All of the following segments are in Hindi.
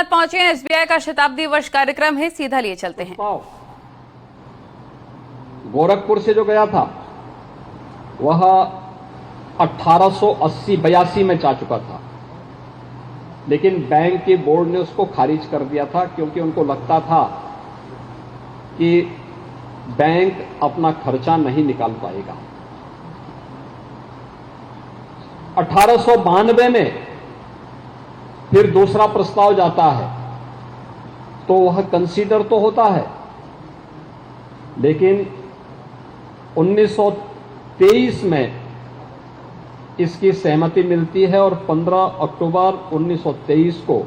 साथ पहुंचे हैं। एसबीआई का शताब्दी वर्ष कार्यक्रम है, सीधा लिए चलते हैं। गोरखपुर से जो गया था वह 1880-82 में जा चुका था, लेकिन बैंक के बोर्ड ने उसको खारिज कर दिया था क्योंकि उनको लगता था कि बैंक अपना खर्चा नहीं निकाल पाएगा। 1892 में फिर दूसरा प्रस्ताव जाता है तो वह कंसीडर तो होता है, लेकिन 1923 में इसकी सहमति मिलती है और 15 अक्टूबर 1923 को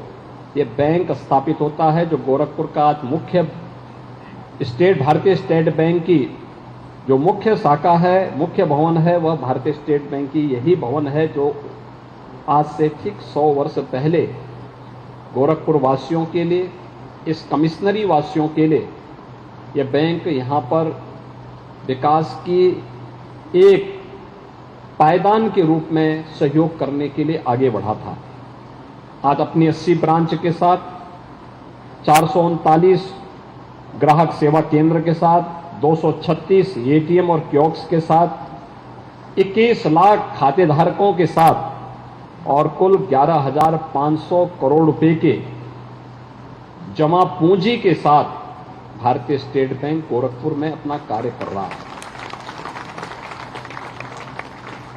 यह बैंक स्थापित होता है, जो गोरखपुर का आज मुख्य भारतीय स्टेट बैंक की जो मुख्य शाखा है, मुख्य भवन है, वह भारतीय स्टेट बैंक की यही भवन है जो आज से ठीक 100 वर्ष पहले गोरखपुर वासियों के लिए, इस कमिश्नरी वासियों के लिए यह बैंक यहां पर विकास की एक पायदान के रूप में सहयोग करने के लिए आगे बढ़ा था। आज अपनी 80 ब्रांच के साथ, 439 ग्राहक सेवा केंद्र के साथ, 236 एटीएम और कियोस्क के साथ, 21 लाख खातेधारकों के साथ और कुल 11,500 करोड़ रुपए के जमा पूंजी के साथ भारतीय स्टेट बैंक गोरखपुर में अपना कार्य कर रहा है।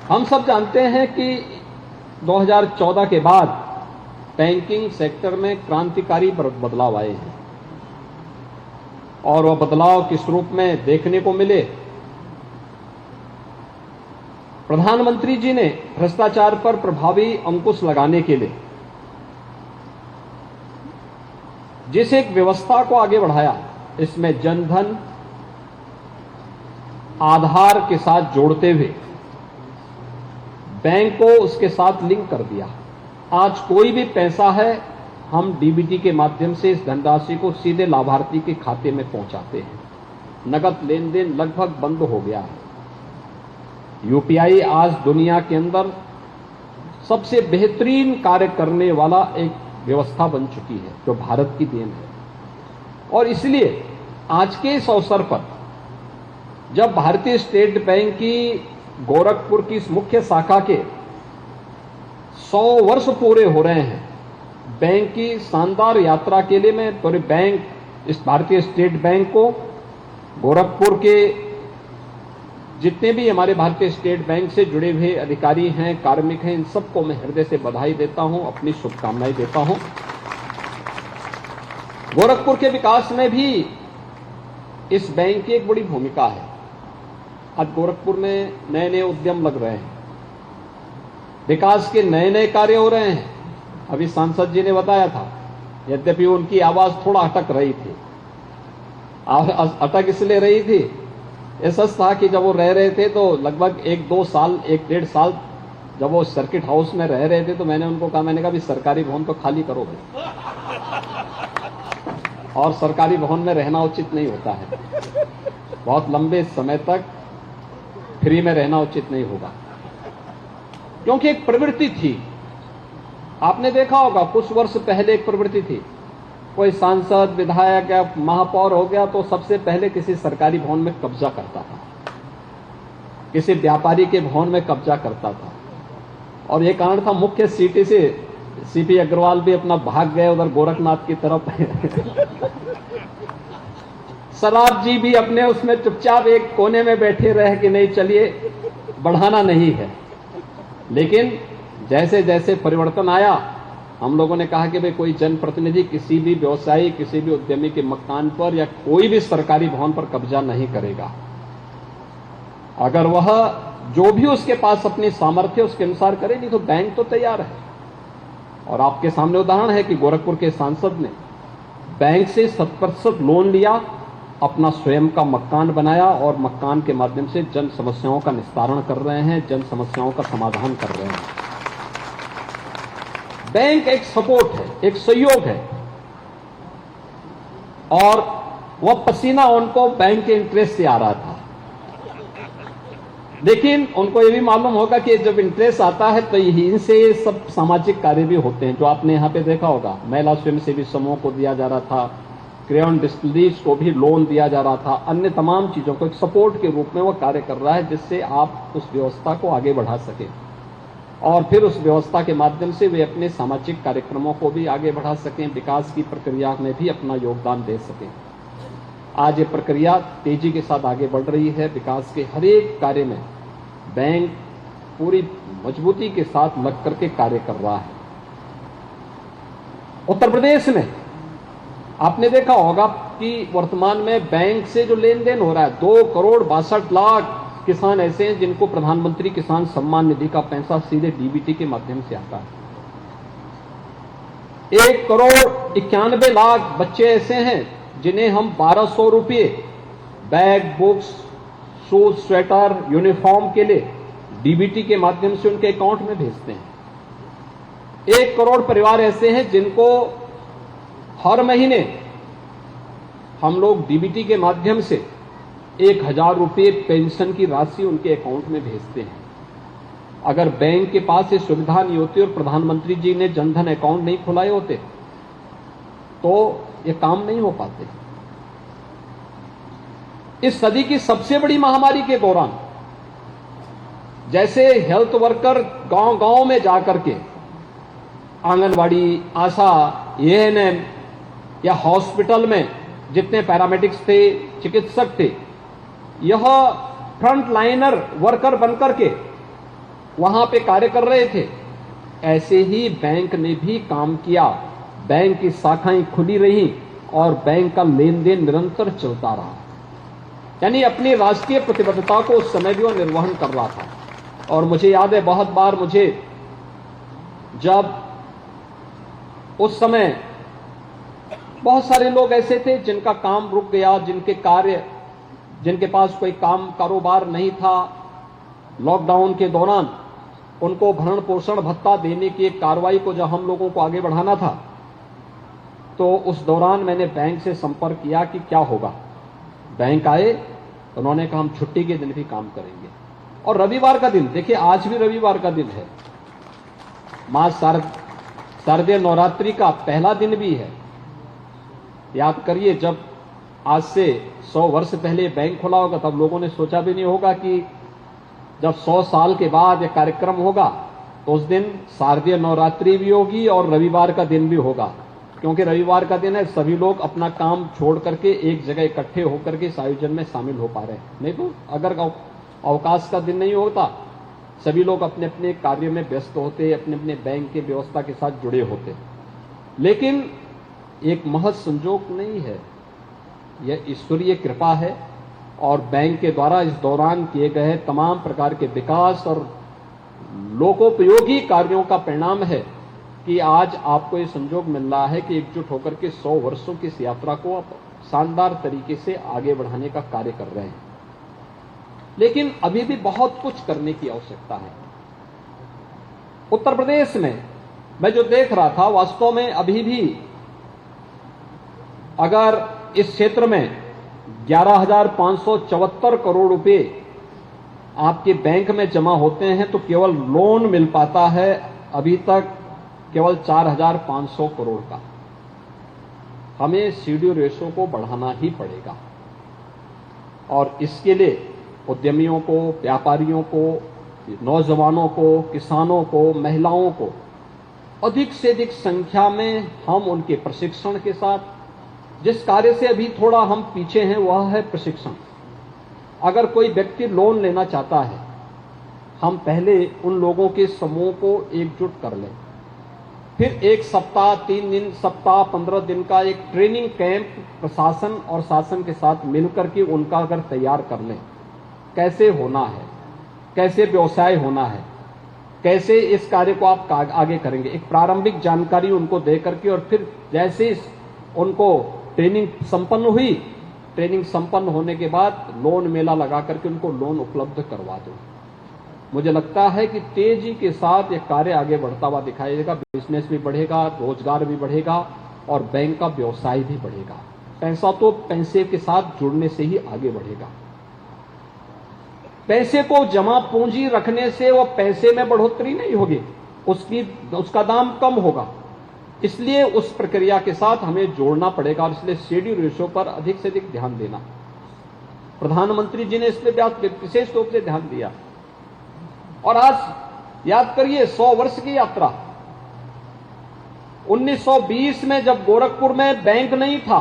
हम सब जानते हैं कि 2014 के बाद बैंकिंग सेक्टर में क्रांतिकारी बदलाव आए हैं और वह बदलाव किस रूप में देखने को मिले। प्रधानमंत्री जी ने भ्रष्टाचार पर प्रभावी अंकुश लगाने के लिए जिस एक व्यवस्था को आगे बढ़ाया, इसमें जनधन आधार के साथ जोड़ते हुए बैंक को उसके साथ लिंक कर दिया। आज कोई भी पैसा है, हम डीबीटी के माध्यम से इस धनराशि को सीधे लाभार्थी के खाते में पहुंचाते हैं। नगद लेन देन लगभग बंद हो गया है। यूपीआई आज दुनिया के अंदर सबसे बेहतरीन कार्य करने वाला एक व्यवस्था बन चुकी है, जो भारत की देन है। और इसलिए आज के इस अवसर पर जब भारतीय स्टेट बैंक की गोरखपुर की इस मुख्य शाखा के 100 वर्ष पूरे हो रहे हैं, बैंक की शानदार यात्रा के लिए मैं पूरे बैंक, इस भारतीय स्टेट बैंक को, गोरखपुर के जितने भी हमारे भारतीय स्टेट बैंक से जुड़े हुए अधिकारी हैं, कार्मिक हैं, इन सबको मैं हृदय से बधाई देता हूं, अपनी शुभकामनाएं देता हूं। गोरखपुर के विकास में भी इस बैंक की एक बड़ी भूमिका है। आज गोरखपुर में नए नए उद्यम लग रहे हैं, विकास के नए नए कार्य हो रहे हैं। अभी सांसद जी ने बताया था, यद्यपि उनकी आवाज थोड़ा अटक रही थी, और अटक इसलिए रही थी, ऐसा था कि जब वो रह रहे थे तो लगभग 1-2 साल, 1-1.5 साल जब वो सर्किट हाउस में रह रहे थे तो मैंने उनको कहा, मैंने कहा भी सरकारी भवन तो खाली करो भाई, और सरकारी भवन में रहना उचित नहीं होता है, बहुत लंबे समय तक फ्री में रहना उचित नहीं होगा। क्योंकि एक प्रवृत्ति थी, आपने देखा होगा कुछ वर्ष पहले एक प्रवृत्ति थी, कोई सांसद, विधायक या महापौर हो गया तो सबसे पहले किसी सरकारी भवन में कब्जा करता था, किसी व्यापारी के भवन में कब्जा करता था। और ये कारण था, मुख्य सिटी से सीपी अग्रवाल भी अपना भाग गए उधर गोरखनाथ की तरफ सलार जी भी अपने उसमें चुपचाप एक कोने में बैठे रहे कि नहीं, चलिए बढ़ाना नहीं है। लेकिन जैसे जैसे परिवर्तन आया, हम लोगों ने कहा कि भाई कोई जनप्रतिनिधि किसी भी व्यवसायी, किसी भी उद्यमी के मकान पर या कोई भी सरकारी भवन पर कब्जा नहीं करेगा। अगर वह जो भी उसके पास अपनी सामर्थ्य उसके अनुसार करे, नहीं तो बैंक तो तैयार है। और आपके सामने उदाहरण है कि गोरखपुर के सांसद ने बैंक से 100% लोन लिया, अपना स्वयं का मकान बनाया और मकान के माध्यम से जन समस्याओं का निस्तारण कर रहे हैं, जन समस्याओं का समाधान कर रहे हैं। बैंक एक सपोर्ट है, एक सहयोग है, और वह पसीना उनको बैंक के इंटरेस्ट से आ रहा था। लेकिन उनको ये भी मालूम होगा कि जब इंटरेस्ट आता है तो यहीं से ये सब सामाजिक कार्य भी होते हैं, जो आपने यहाँ पे देखा होगा। महिला स्वयंसेवी समूह को दिया जा रहा था, क्रेयॉन डिस्टिलरीज को भी लोन दिया जा रहा था, अन्य तमाम चीजों को एक सपोर्ट के रूप में वो कार्य कर रहा है, जिससे आप उस व्यवस्था को आगे बढ़ा सकें और फिर उस व्यवस्था के माध्यम से वे अपने सामाजिक कार्यक्रमों को भी आगे बढ़ा सकें, विकास की प्रक्रिया में भी अपना योगदान दे सकें। आज ये प्रक्रिया तेजी के साथ आगे बढ़ रही है। विकास के हर एक कार्य में बैंक पूरी मजबूती के साथ लग करके कार्य कर रहा है। उत्तर प्रदेश में आपने देखा होगा कि वर्तमान में बैंक से जो लेन देन हो रहा है, 2,62,00,000 किसान ऐसे हैं जिनको प्रधानमंत्री किसान सम्मान निधि का पैसा सीधे डीबीटी के माध्यम से आता है। 1,91,00,000 बच्चे ऐसे हैं जिन्हें हम 1,200 रुपये bag, books, shoes, sweater, uniform के लिए डीबीटी के माध्यम से उनके अकाउंट में भेजते हैं। 1 करोड़ परिवार ऐसे हैं जिनको हर महीने हम लोग डीबीटी के माध्यम से 1,000 रुपये पेंशन की राशि उनके अकाउंट में भेजते हैं। अगर बैंक के पास ये सुविधा नहीं होती और प्रधानमंत्री जी ने जनधन अकाउंट नहीं खुलाए होते तो ये काम नहीं हो पाते। इस सदी की सबसे बड़ी महामारी के दौरान जैसे हेल्थ वर्कर गांव-गांव में जाकर के आंगनवाड़ी, आशा, एएनएम या हॉस्पिटल में जितने पैरामेडिक्स थे, चिकित्सक थे, यह फ्रंट लाइनर वर्कर बनकर के वहां पे कार्य कर रहे थे, ऐसे ही बैंक ने भी काम किया। बैंक की शाखाएं खुली रही और बैंक का लेन देन निरंतर चलता रहा, यानी अपनी राष्ट्रीय प्रतिबद्धता को उस समय भी वो निर्वहन कर रहा था। और मुझे याद है बहुत बार मुझे जब उस समय बहुत सारे लोग ऐसे थे जिनका काम रुक गया, जिनके पास कोई कारोबार नहीं था, लॉकडाउन के दौरान उनको भरण पोषण भत्ता देने की एक कार्रवाई को जब हम लोगों को आगे बढ़ाना था, तो उस दौरान मैंने बैंक से संपर्क किया कि क्या होगा। बैंक आए, उन्होंने कहा हम छुट्टी के दिन भी काम करेंगे। और रविवार का दिन, देखिए आज भी रविवार का दिन है, मां शारदीय नवरात्रि का पहला दिन भी है। याद करिए, जब आज से 100 वर्ष पहले बैंक खुला होगा तब लोगों ने सोचा भी नहीं होगा कि जब 100 साल के बाद यह कार्यक्रम होगा तो उस दिन शारदीय नवरात्रि भी होगी और रविवार का दिन भी होगा, क्योंकि रविवार का दिन है, सभी लोग अपना काम छोड़ करके एक जगह इकट्ठे होकर के इस आयोजन में शामिल हो पा रहे हैं। नहीं तो अगर अवकाश का दिन नहीं होता, सभी लोग अपने अपने कार्य में व्यस्त होते, अपने अपने बैंक के व्यवस्था के साथ जुड़े होते। लेकिन एक महज संजोग नहीं है, यह ईश्वरीय कृपा है और बैंक के द्वारा इस दौरान किए गए तमाम प्रकार के विकास और लोकोपयोगी कार्यों का परिणाम है कि आज आपको ये संजोग मिल रहा है कि एकजुट होकर के 100 वर्षों की इस यात्रा को आप शानदार तरीके से आगे बढ़ाने का कार्य कर रहे हैं। लेकिन अभी भी बहुत कुछ करने की आवश्यकता है। उत्तर प्रदेश में मैं जो देख रहा था, वास्तव में अभी भी अगर इस क्षेत्र में 11,574 करोड़ रुपए आपके बैंक में जमा होते हैं तो केवल लोन मिल पाता है अभी तक केवल 4,500 करोड़ का। हमें सीडी रेशो को बढ़ाना ही पड़ेगा और इसके लिए उद्यमियों को, व्यापारियों को, नौजवानों को, किसानों को, महिलाओं को अधिक से अधिक संख्या में हम उनके प्रशिक्षण के साथ, जिस कार्य से अभी थोड़ा हम पीछे हैं वह है प्रशिक्षण। अगर कोई व्यक्ति लोन लेना चाहता है, हम पहले उन लोगों के समूह को एकजुट कर लें, फिर 1 सप्ताह, 3 दिन, सप्ताह, 15 दिन का एक ट्रेनिंग कैंप प्रशासन और शासन के साथ मिलकर के उनका अगर तैयार कर लें, कैसे होना है, कैसे व्यवसाय होना है, कैसे इस कार्य को आप आगे करेंगे, एक प्रारंभिक जानकारी उनको दे करके और फिर जैसे उनको ट्रेनिंग संपन्न हुई, ट्रेनिंग संपन्न होने के बाद लोन मेला लगा करके उनको लोन उपलब्ध करवा दो। मुझे लगता है कि तेजी के साथ यह कार्य आगे बढ़ता हुआ दिखाई देगा। बिजनेस भी बढ़ेगा, रोजगार भी बढ़ेगा और बैंक का व्यवसाय भी बढ़ेगा। पैसा तो पैसे के साथ जुड़ने से ही आगे बढ़ेगा। पैसे को जमा पूंजी रखने से वो पैसे में बढ़ोतरी नहीं होगी, उसका दाम कम होगा। इसलिए उस प्रक्रिया के साथ हमें जोड़ना पड़ेगा और इसलिए शेड्यूल रेशो पर अधिक से अधिक ध्यान देना। प्रधानमंत्री जी ने इस पर विशेष रूप से ध्यान दिया। और आज याद करिए 100 वर्ष की यात्रा। 1920 में जब गोरखपुर में बैंक नहीं था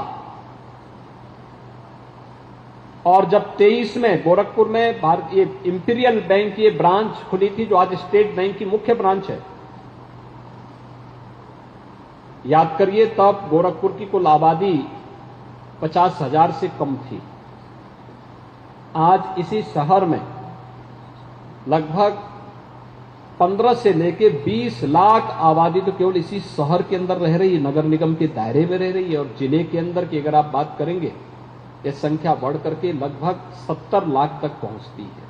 और जब 23 में गोरखपुर में भारतीय इंपीरियल बैंक की ब्रांच खुली थी जो आज स्टेट बैंक की मुख्य ब्रांच है, याद करिए तब गोरखपुर की कुल आबादी 50,000 से कम थी। आज इसी शहर में लगभग 15 से लेकर 20 लाख आबादी तो केवल इसी शहर के अंदर रह रही है, नगर निगम के दायरे में रह रही है। और जिले के अंदर की अगर आप बात करेंगे यह संख्या बढ़ करके लगभग 70 लाख तक पहुंचती है।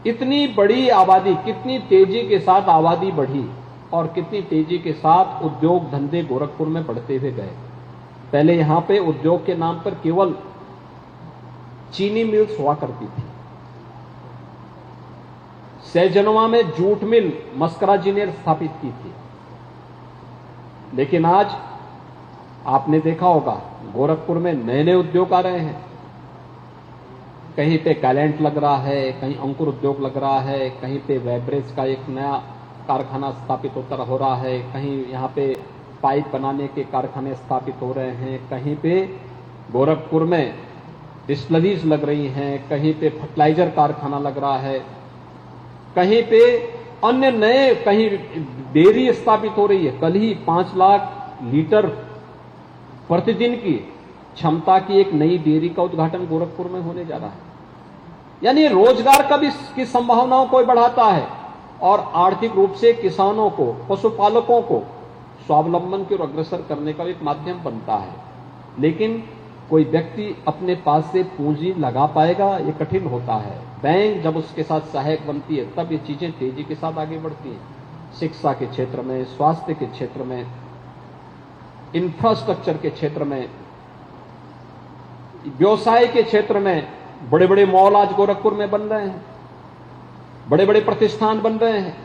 इतनी बड़ी आबादी, कितनी तेजी के साथ आबादी बढ़ी और कितनी तेजी के साथ उद्योग धंधे गोरखपुर में बढ़ते हुए गए। पहले यहां पे उद्योग के नाम पर केवल चीनी मिल्स हुआ करती थी। सहजनवा में जूट मिल मस्करा जी ने स्थापित की थी। लेकिन आज आपने देखा होगा गोरखपुर में नए नए उद्योग आ रहे हैं। कहीं पे कैलेंट लग रहा है, कहीं अंकुर उद्योग लग रहा है, कहीं पे वेब्रेज का एक नया कारखाना स्थापित हो रहा है, कहीं यहां पे पाइप बनाने के कारखाने स्थापित हो रहे हैं, कहीं पे गोरखपुर में डिस्टिलरीज लग रही हैं, कहीं पे फर्टिलाइजर कारखाना लग रहा है, कहीं पे अन्य नए, कहीं डेयरी स्थापित हो रही है। कल ही 5 लाख लीटर प्रतिदिन की क्षमता की एक नई डेयरी का उद्घाटन गोरखपुर में होने जा रहा है। यानी रोजगार का भी की संभावनाओं को बढ़ाता है और आर्थिक रूप से किसानों को, पशुपालकों को स्वावलंबन की ओर अग्रसर करने का एक माध्यम बनता है। लेकिन कोई व्यक्ति अपने पास से पूंजी लगा पाएगा, ये कठिन होता है। बैंक जब उसके साथ सहायक बनती है तब ये चीजें तेजी के साथ आगे बढ़ती हैं। शिक्षा के क्षेत्र में, स्वास्थ्य के क्षेत्र में, इंफ्रास्ट्रक्चर के क्षेत्र में, व्यवसाय के क्षेत्र में बड़े बड़े मॉल आज गोरखपुर में बन रहे हैं, बड़े बड़े प्रतिष्ठान बन रहे हैं।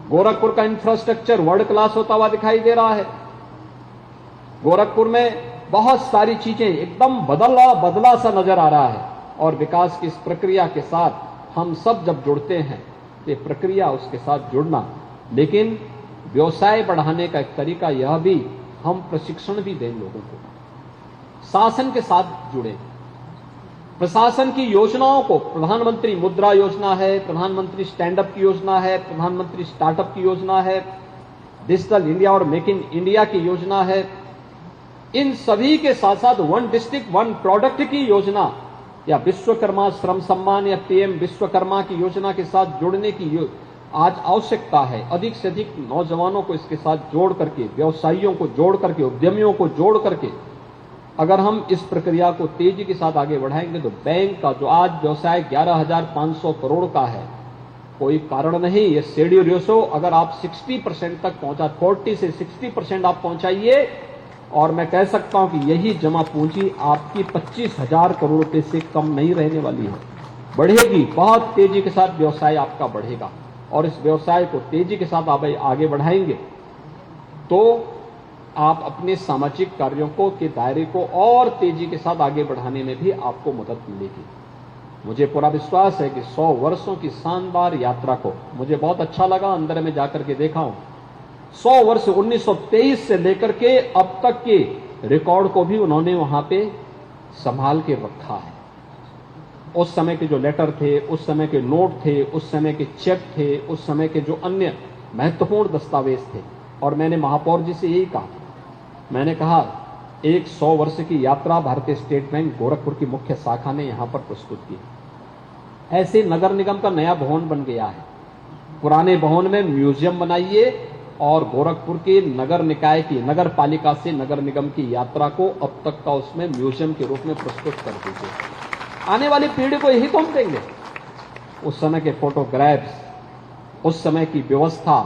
गोरखपुर का इंफ्रास्ट्रक्चर वर्ल्ड क्लास होता हुआ दिखाई दे रहा है। गोरखपुर में बहुत सारी चीजें एकदम बदला सा नजर आ रहा है और विकास की इस प्रक्रिया के साथ हम सब जब जुड़ते हैं तो ये प्रक्रिया उसके साथ जुड़ना। लेकिन व्यवसाय बढ़ाने का एक तरीका यह भी, हम प्रशिक्षण भी दें लोगों को, शासन के साथ जुड़े, प्रशासन की योजनाओं को, प्रधानमंत्री मुद्रा योजना है, प्रधानमंत्री स्टैंड अप की योजना है, प्रधानमंत्री स्टार्टअप की योजना है, डिजिटल इंडिया और मेक इन इंडिया की योजना है, इन सभी के साथ साथ वन डिस्ट्रिक्ट वन प्रोडक्ट की योजना या विश्वकर्मा श्रम सम्मान या पीएम विश्वकर्मा की योजना के साथ जुड़ने की आज आवश्यकता है। अधिक से अधिक नौजवानों को इसके साथ जोड़ करके, व्यवसायियों को जोड़ करके, उद्यमियों को जोड़ करके अगर हम इस प्रक्रिया को तेजी के साथ आगे बढ़ाएंगे तो बैंक का जो आज व्यवसाय 11,500 करोड़ का है, कोई कारण नहीं। ये शेड्यूल रेशो अगर आप 60% तक पहुंचा, 40 से 60% आप पहुंचाइए और मैं कह सकता हूं कि यही जमा पूंजी आपकी 25,000 करोड़ रुपए से कम नहीं रहने वाली है, बढ़ेगी। बहुत तेजी के साथ व्यवसाय आपका बढ़ेगा और इस व्यवसाय को तेजी के साथ आप आगे बढ़ाएंगे तो आप अपने सामाजिक कार्यों को के दायरे को और तेजी के साथ आगे बढ़ाने में भी आपको मदद मिलेगी। मुझे पूरा विश्वास है कि 100 वर्षों की शानदार यात्रा को मुझे बहुत अच्छा लगा, अंदर में जाकर के देखा हूं। 100 वर्ष 1923 से लेकर के अब तक के रिकॉर्ड को भी उन्होंने वहां पे संभाल के रखा है। उस समय के जो लेटर थे, उस समय के नोट थे, उस समय के चेक थे, उस समय के जो अन्य महत्वपूर्ण दस्तावेज थे। और मैंने महापौर जी से यही कहा, मैंने कहा एक 100 वर्ष की यात्रा भारतीय स्टेट बैंक गोरखपुर की मुख्य शाखा ने यहां पर प्रस्तुत की। ऐसे नगर निगम का नया भवन बन गया है, पुराने भवन में म्यूजियम बनाइए और गोरखपुर के नगर निकाय की, नगर पालिका से नगर निगम की यात्रा को अब तक का उसमें म्यूजियम के रूप में प्रस्तुत कर दीजिए। आने वाली पीढ़ी को यही तो हम देंगे। उस समय के फोटोग्राफ्स, उस समय की व्यवस्था,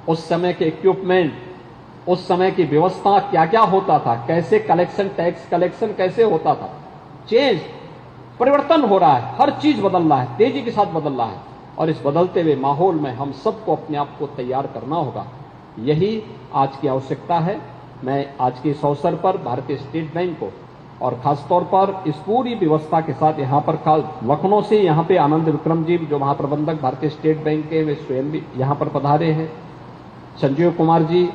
उस समय के इक्विपमेंट, उस समय की व्यवस्था क्या क्या होता था, कैसे कलेक्शन, टैक्स कलेक्शन कैसे होता था, चेंज परिवर्तन हो रहा है, हर चीज बदल रहा है, तेजी के साथ बदल रहा है और इस बदलते हुए माहौल में हम सबको अपने आप को तैयार करना होगा। यही आज की आवश्यकता है। मैं आज के इस अवसर पर भारतीय स्टेट बैंक को और खासतौर पर इस पूरी व्यवस्था के साथ यहाँ पर लखनऊ से यहाँ पे आनंद विक्रम जी जो महाप्रबंधक भारतीय स्टेट बैंक के, वे स्वयं भी यहाँ पर पधारे हैं। संजीव कुमार जी,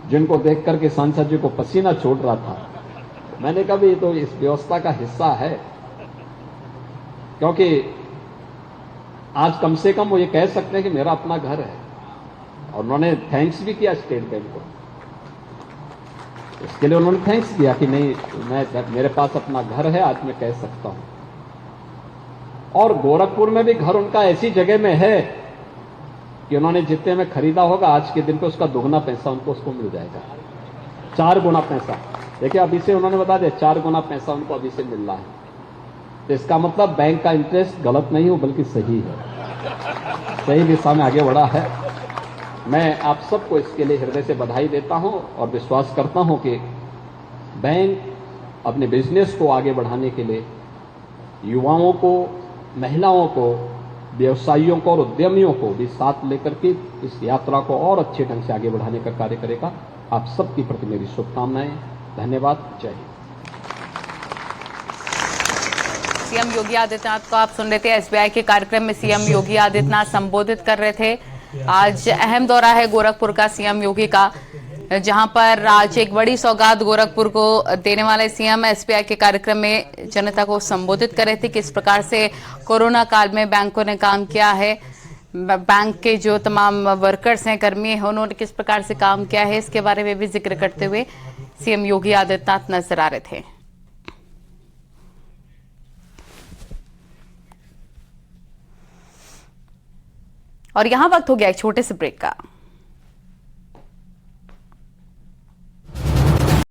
जिनको देख करके सांसद जी को पसीना छोड़ रहा था, मैंने कहा भी तो इस व्यवस्था का हिस्सा है, क्योंकि आज कम से कम वो ये कह सकते हैं कि मेरा अपना घर है। और उन्होंने थैंक्स भी किया स्टेट बैंक को, इसके लिए उन्होंने थैंक्स किया कि नहीं, मेरे पास अपना घर है, आज मैं कह सकता हूं। और गोरखपुर में भी घर उनका ऐसी जगह में है कि उन्होंने जितने में खरीदा होगा आज के दिन पे उसका दोगुना पैसा उसको मिल जाएगा, 4 गुना पैसा। देखिए अभी से उन्होंने बता दिया 4 गुना पैसा उनको अभी से मिल रहा है। तो इसका मतलब बैंक का इंटरेस्ट गलत नहीं हो बल्कि सही है, सही दिशा में आगे बढ़ा है। मैं आप सबको इसके लिए हृदय से बधाई देता हूं और विश्वास करता हूं कि बैंक अपने बिजनेस को आगे बढ़ाने के लिए युवाओं को, महिलाओं को, व्यवसायियों को और उद्यमियों को भी साथ लेकर के इस यात्रा को और अच्छे ढंग से आगे बढ़ाने का कार्य करेगा। आप सबकी प्रति मेरी शुभकामनाएं। धन्यवाद। जय हिंद। सीएम योगी आदित्यनाथ को आप सुन रहे थे। एसबीआई के कार्यक्रम में सीएम योगी आदित्यनाथ संबोधित कर रहे थे। आज अहम दौरा है गोरखपुर का सीएम योगी का, जहां पर आज एक बड़ी सौगात गोरखपुर को देने वाले सीएम एसबीआई के कार्यक्रम में जनता को संबोधित कर रहे थे। किस प्रकार से कोरोना काल में बैंकों ने काम किया है, बैंक के जो तमाम वर्कर्स हैं, कर्मी हैं, उन्होंने किस प्रकार से काम किया है, इसके बारे में भी जिक्र करते हुए सीएम योगी आदित्यनाथ नजर आ रहे थे। और यहां वक्त हो गया एक छोटे से ब्रेक का।